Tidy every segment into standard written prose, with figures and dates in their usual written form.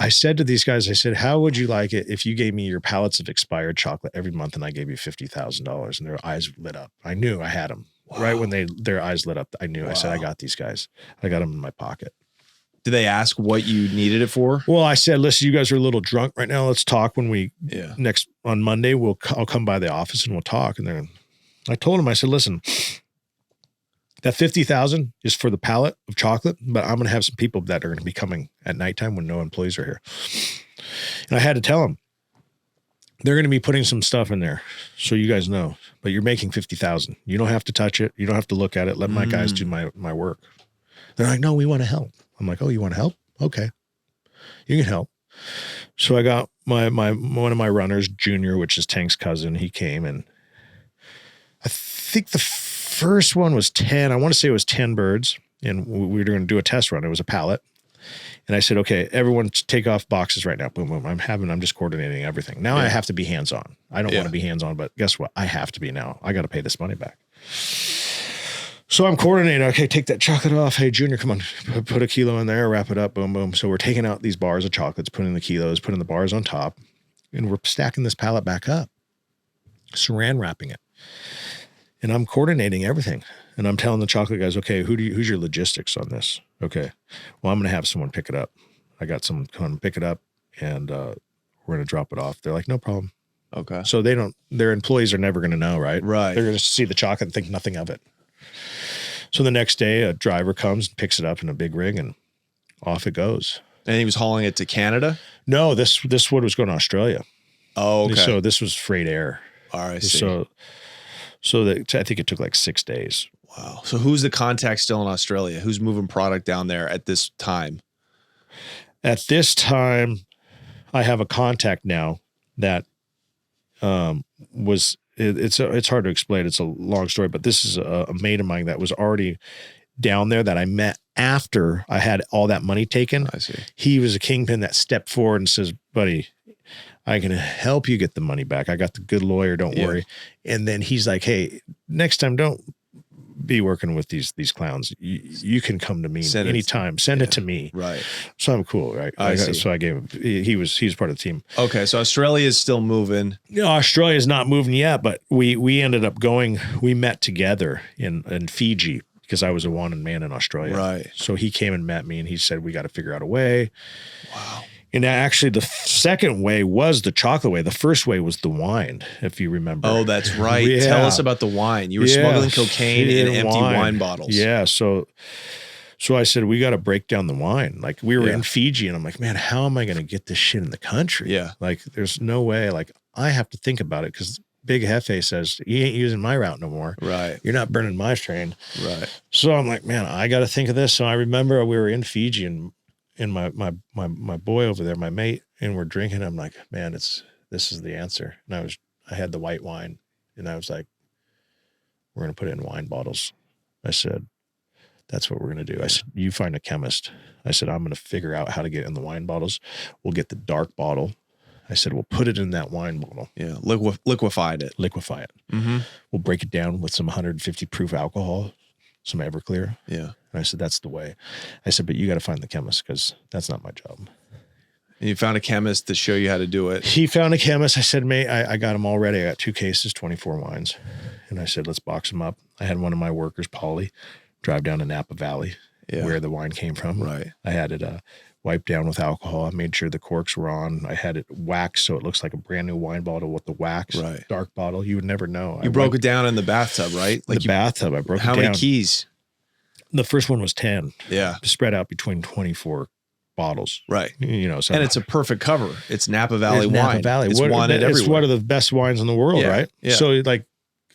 I said to these guys, I said, how would you like it if you gave me your pallets of expired chocolate every month and I gave you $50,000? And their eyes lit up. I knew I had them. Wow. Right when their eyes lit up, I knew. Wow. I said, I got these guys. I got them in my pocket. Did they ask what you needed it for? Well, I said, listen, you guys are a little drunk right now. Let's talk when we on Monday. I'll come by the office and we'll talk. And I told him, I said, listen, that $50,000 is for the pallet of chocolate, but I'm going to have some people that are going to be coming at nighttime when no employees are here. And I had to tell them, they're going to be putting some stuff in there, so you guys know. But you're making $50,000. You don't have to touch it. You don't have to look at it. Let my guys do my work. They're like, no, we want to help. I'm like, oh, you want to help? Okay, you can help. So I got my one of my runners, Junior, which is Tank's cousin. He came, and I think the first one was 10. I want to say it was 10 birds, and we were going to do a test run. It was a pallet. And I said, okay, everyone take off boxes right now. Boom, boom. I'm just coordinating everything. Now I have to be hands-on. I don't want to be hands-on, but guess what? I have to be now. I got to pay this money back. So I'm coordinating. Okay, take that chocolate off. Hey, Junior, come on. Put a kilo in there, wrap it up. Boom, boom. So we're taking out these bars of chocolates, putting the kilos, putting the bars on top, and we're stacking this pallet back up, saran wrapping it. And I'm coordinating everything. And I'm telling the chocolate guys, okay, who's your logistics on this? Okay. Well, I'm going to have someone pick it up. I got someone come pick it up, and we're going to drop it off. They're like, no problem. Okay. So their employees are never going to know, right? Right. They're going to see the chocolate and think nothing of it. So the next day, a driver comes and picks it up in a big rig, and off it goes. And he was hauling it to Canada? No, this one was going to Australia. Oh, okay. So this was freight air. All right, I see. So I think it took like 6 days. Wow. So who's the contact still in Australia? Who's moving product down there at this time? At this time, I have a contact now that it's hard to explain. It's a long story, but this is a mate of mine that was already down there that I met after I had all that money taken. I see. He was a kingpin that stepped forward and says, buddy, I can help you get the money back. I got the good lawyer. Don't worry. And then he's like, hey, next time, don't be working with these clowns. You can come to me anytime. Send it to me. Right. So I'm cool, right? So I gave him, he was part of the team. Okay. So Australia is still moving. No, Australia is not moving yet, but we ended up we met together in Fiji because I was a wanted man in Australia. Right. So he came and met me, and he said, we got to figure out a way. Wow. And actually, the second way was the chocolate way. The first way was the wine, if you remember. Oh, that's right. Yeah. Tell us about the wine. You were smuggling cocaine in empty wine bottles. Yeah. So I said, we got to break down the wine. Like, we were in Fiji, and I'm like, man, how am I going to get this shit in the country? Yeah. Like, there's no way. Like, I have to think about it because Big Hefe says, you ain't using my route no more. Right. You're not burning my train. Right. So I'm like, man, I got to think of this. So I remember we were in Fiji, and my boy over there, my mate, and we're drinking. I'm like, man, this is the answer. And I had the white wine, and I was like, we're going to put it in wine bottles. I said, that's what we're going to do. I said, you find a chemist. I said, I'm going to figure out how to get it in the wine bottles. We'll get the dark bottle. I said, we'll put it in that wine bottle. Yeah. Liquefy it. Mm-hmm. We'll break it down with some 150 proof alcohol, some Everclear. Yeah. And I said, that's the way. I said, but you got to find the chemist because that's not my job. And you found a chemist to show you how to do it. He found a chemist. I said, mate, I got them all ready. I got 2 cases, 24 wines. And I said, let's box them up. I had one of my workers, Paulie, drive down to Napa Valley, where the wine came from. Right. I had it wiped down with alcohol. I made sure the corks were on. I had it waxed so it looks like a brand new wine bottle with the wax. Right. Dark bottle. You would never know. You broke it down in the bathtub, right? Like the bathtub. I broke it down. How many keys? The first one was 10. Yeah. Spread out between 24 bottles. Right. You know, so and it's a perfect cover. It's Napa Valley wine. Napa Valley. It's wanted everywhere. It's one of the best wines in the world, right? Yeah. So like,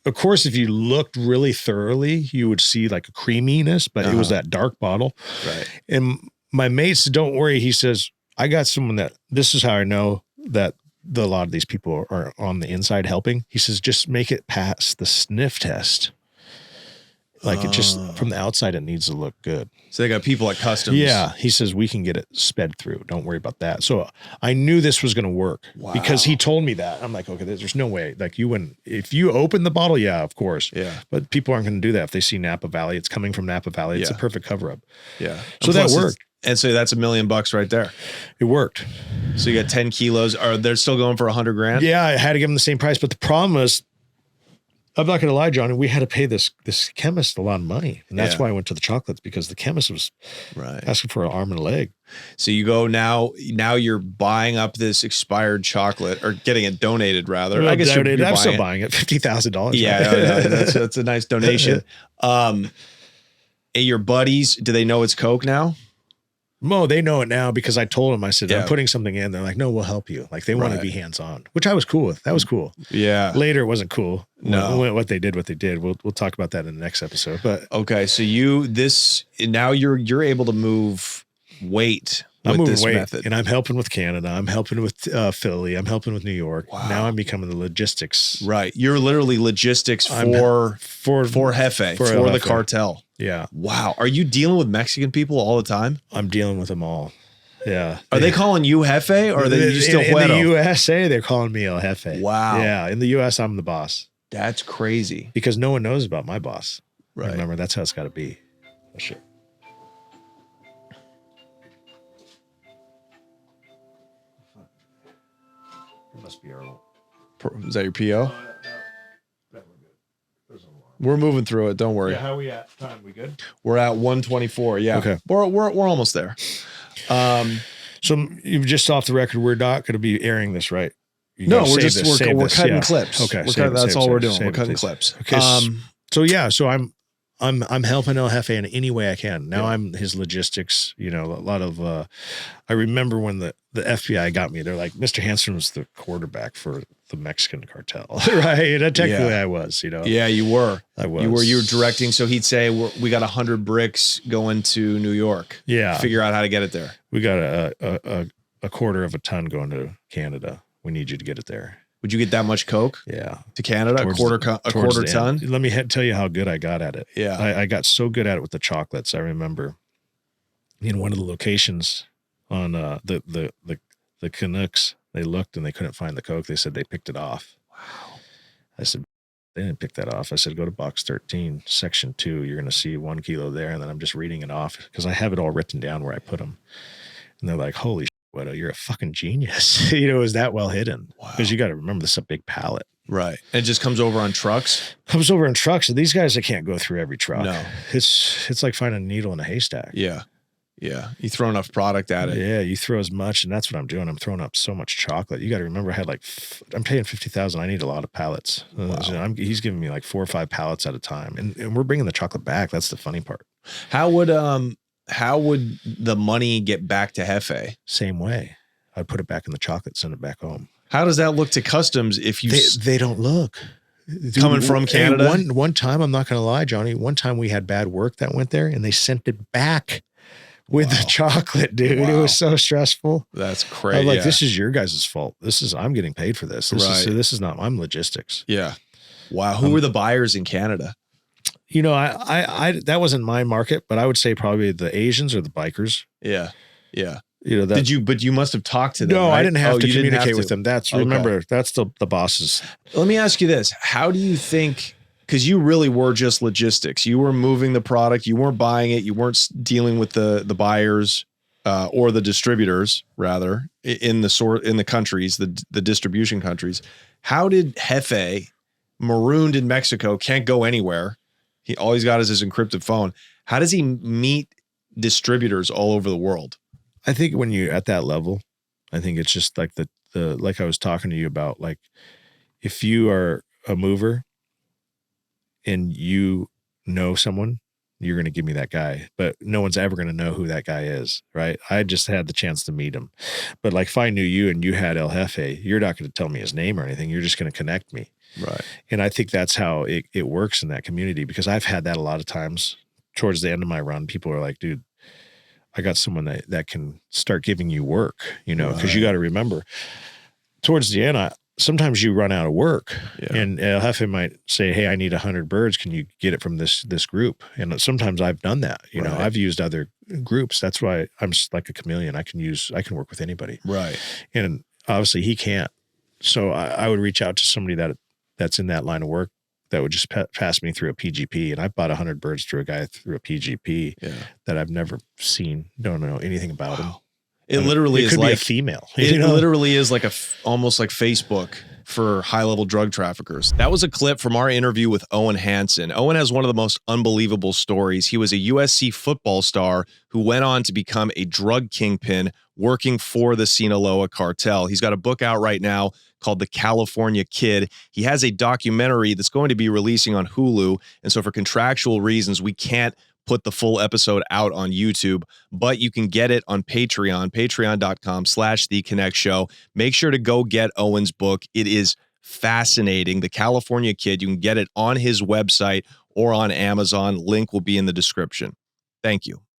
of course, if you looked really thoroughly, you would see like a creaminess, but it was that dark bottle. Right. And my mate said, don't worry. He says, I got someone this is how I know that a lot of these people are on the inside helping. He says, just make it past the sniff test. Like it just from the outside, it needs to look good. So they got people at customs. Yeah. He says, we can get it sped through. Don't worry about that. So I knew this was going to work because he told me that. I'm like, okay, there's no way. Like if you open the bottle, yeah, of course. Yeah. But people aren't going to do that. If they see Napa Valley, it's coming from Napa Valley. It's a perfect cover up. Yeah. So that worked. And so that's $1 million right there. It worked. So you got 10 kilos. Are they still going for $100,000? Yeah, I had to give them the same price. But the problem was, I'm not going to lie, Johnny, we had to pay this chemist a lot of money. And that's why I went to the chocolates, because the chemist was asking for an arm and a leg. So you go now you're buying up this expired chocolate, or getting it donated rather. I guess I'm still buying it. $50,000. Yeah, that's a nice donation. Your buddies, do they know it's Coke now? Mo, they know it now, because I told them, I said, I'm putting something in. They're like, no, we'll help you. Like, they want to be hands-on, which I was cool with. That was cool. Yeah. Later, it wasn't cool. No. What they did. We'll talk about that in the next episode. But okay, so now you're able to move weight with this method. And I'm helping with Canada. I'm helping with Philly. I'm helping with New York. Wow. Now I'm becoming the logistics. Right. You're literally logistics for Jefe, for the cartel. Yeah. Wow. Are you dealing with Mexican people all the time? I'm dealing with them all. Yeah. Are they calling you Jefe, or are they still in the USA, they're calling me El Jefe. Wow. Yeah. In the US, I'm the boss. That's crazy. Because no one knows about my boss. Right. Remember, that's how it's got to be. Oh, shit. It must be our old. Is that your PO? We're moving through it. Don't worry. Yeah, how are we at time? We good? We're at 124. Yeah. Okay. We're almost there. So you've just off the record, we're not going to be airing this, right? No, we're cutting clips. Okay. That's all we're doing. We're cutting clips. Okay. So I'm helping El Jefe in any way I can. Now I'm his logistics, a lot of, I remember when the FBI got me, they're like, Mr. Hansen was the quarterback for the Mexican cartel, right? And technically I was, Yeah, you were. I was. You were directing. So he'd say, we got 100 bricks going to New York. Yeah. Figure out how to get it there. We got a quarter of a ton going to Canada. We need you to get it there. Would you get that much Coke? Yeah. To Canada? A quarter ton? Let me tell you how good I got at it. Yeah. I got so good at it with the chocolates. I remember in one of the locations on the Canucks, they looked and they couldn't find the Coke. They said they picked it off. Wow. I said, they didn't pick that off. I said, go to box 13, section 2. You're going to see 1 kilo there. And then I'm just reading it off because I have it all written down where I put them. And they're like, holy shit, Widow, you're a fucking genius. It was that well hidden. Wow. Because you got to remember, this is a big pallet. Right. And it just comes over on trucks? Comes over in trucks. And these guys, they can't go through every truck. No. It's like finding a needle in a haystack. Yeah. Yeah. You throw enough product at it. Yeah. You throw as much. And that's what I'm doing. I'm throwing up so much chocolate. You got to remember, I had I'm paying $50,000. I need a lot of pallets. Wow. He's giving me like 4 or 5 pallets at a time. And we're bringing the chocolate back. That's the funny part. How would the money get back to Jefe? Same way. I'd put it back in the chocolate, send it back home. How does that look to customs if you... They don't look. Coming from Canada? One time, I'm not going to lie, Johnny, one time we had bad work that went there and they sent it back with the chocolate, dude. It was so stressful. That's crazy. I'm like, this is your guys' fault. I'm getting paid for this. This is not, I'm logistics. Yeah. Wow. Who were the buyers in Canada? I that wasn't my market, but I would say probably the Asians or the bikers. Yeah. Yeah. But you must have talked to them. No, right? I didn't have to communicate with them. Remember, that's the bosses. Let me ask you this. How do you think, because you really were just logistics. You were moving the product. You weren't buying it. You weren't dealing with the buyers or the distributors, rather, in the countries, the distribution countries. How did Jefe, marooned in Mexico, can't go anywhere? All he's got is his encrypted phone. How does he meet distributors all over the world? I think when you're at that level, I think it's just like the like I was talking to you about, like if you are a mover and you know someone, you're going to give me that guy, but no one's ever going to know who that guy is. Right. I just had the chance to meet him, but like if I knew you and you had El Jefe, you're not going to tell me his name or anything. You're just going to connect me. Right. And I think that's how it works in that community, because I've had that a lot of times towards the end of my run. People are like, dude, I got someone that can start giving you work, because you got to remember towards the end, sometimes you run out of work and El Jefe might say, hey, I need 100 birds. Can you get it from this group? And sometimes I've done that, I've used other groups. That's why I'm like a chameleon. I can work with anybody. Right. And obviously he can't. So I would reach out to somebody that's in that line of work that would just pass me through a PGP. And I bought 100 birds through a guy through a PGP that I've never seen, don't know anything about him. It literally is could like be a female. It literally is like almost like Facebook for high-level drug traffickers. That was a clip from our interview with Owen Hansen. Owen has one of the most unbelievable stories. He was a USC football star who went on to become a drug kingpin working for the Sinaloa cartel. He's got a book out right now called The California Kid. He has a documentary that's going to be releasing on Hulu. And so for contractual reasons, we can't put the full episode out on YouTube, but you can get it on Patreon, patreon.com/TheConnect Show. Make sure to go get Owen's book. It is fascinating. The California Kid. You can get it on his website or on Amazon. Link will be in the description. Thank you.